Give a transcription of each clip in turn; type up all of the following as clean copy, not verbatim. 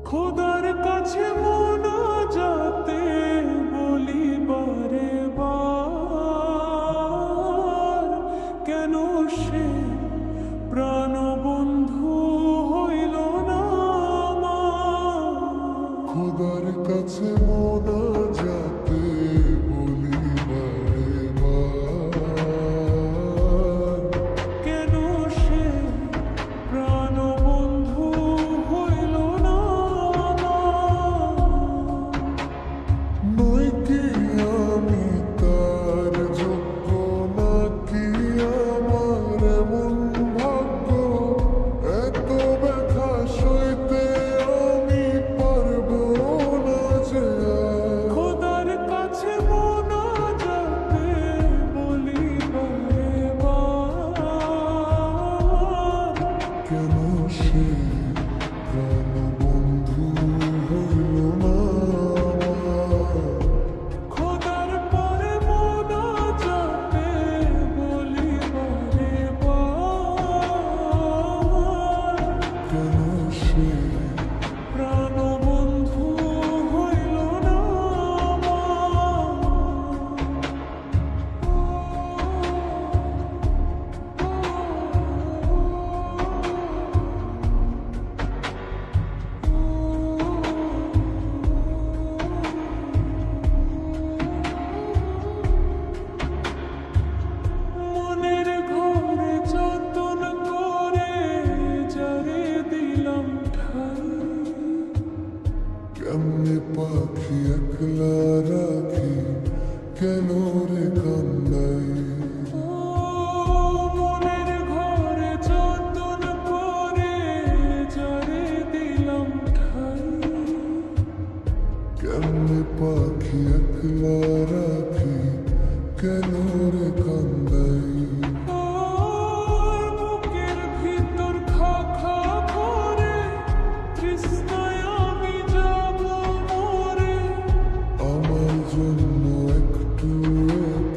খোদার কাছে মোনাজাতে বলি বারে বার, কেন সে প্রাণবন্ধু হইল না আমার। খোদার কাছে মোনাজাতে বলি বারে বার, কেন সে প্রাণবন্ধু হইল না আমার। নই কি আমি তার যোগ্য, নাকি আমার এমন ভাগ্য, এত ব্যথা সইতে আমি পারবো না যে আর। খোদার কাছে মোনাজাতে বলি বারে বার, কেন সে প্রাণবন্ধু হইল না আমার। খোদার পরে মোনাজাতে বলি বারে বার, কেন সে প্রাণবন্ধু হইল না মনের ঘরে যতন করে যারে দিলাম ঠাই। কেমনে পাখি একলা রাখি, কেন রে কান্দাই। মনের ঘরে যতন করে যারে দিলাম ঠাই। কেমনে পাখি একলা রাখি, কেন রে কান্দাই। বুকের ভিতর খা খা করে তৃষ্ণায় আমি যাব মরে। আমার জন্য একটু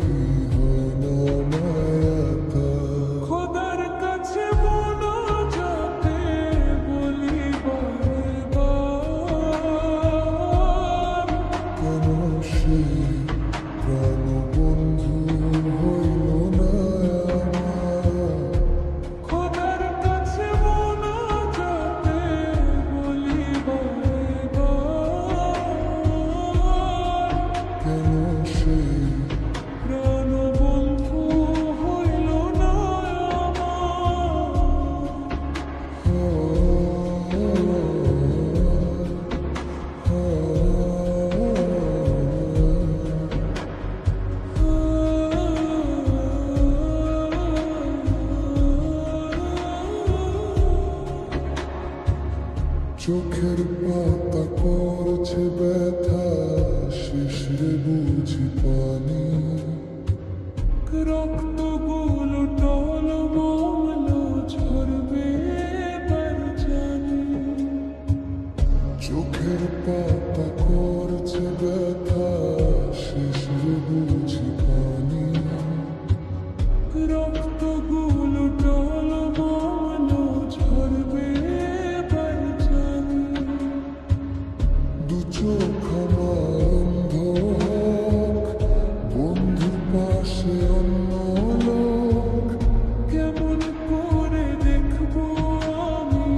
কি হয় না মায়া তার। খোদার কাছে মোনাজাতে বলি বারে বার, কেন সে প্রাণবন্ধু হইল না আমার। খোদার কাছে মোনাজাতে বলি বারে বার, কেন সে প্রাণবন্ধু হইল না চোখের পাতা করছে ব্যথা, শিশিরে বুঝি পানি। রক্তগুলো টলমল ঝরবে এবার জানি। চোখের পাতা করছে ব্যথা, শিশিরে বুঝি পানি। রক্তগুলো টলমল ঝরবে এবার জানি। দু চোখ আমার অন্ধ হোক, বন্ধুর পাশে অন্য লোক। কেমন করে দেখবো আমি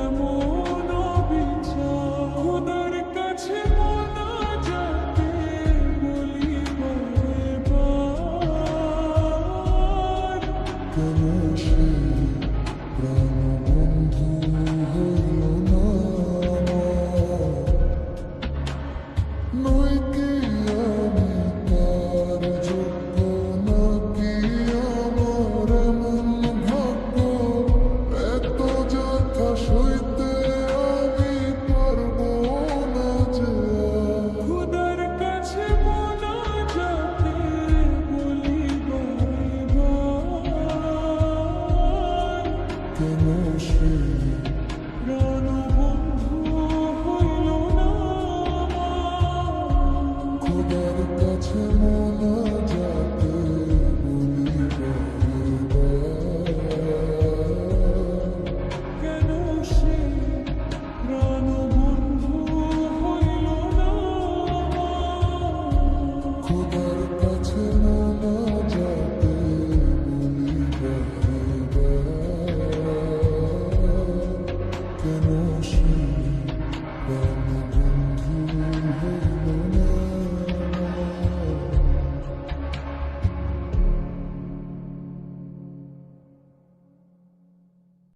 এমন বিচার। খোদার কাছে মোনাজাতে বলি বারে বার, কেন সে প্রাণবন্ধু হইল না আমার। নই কি আমি তার যোগ্য, নাকি আমার এমন ভাগ্য, এত ব্যথা সইতে আমি পারবো না যে আর। খোদার কাছে মোনাজাতে বলি বারে বার, কেন সে প্রাণবন্ধু হইল না আমার। খোদার কাছে মোনা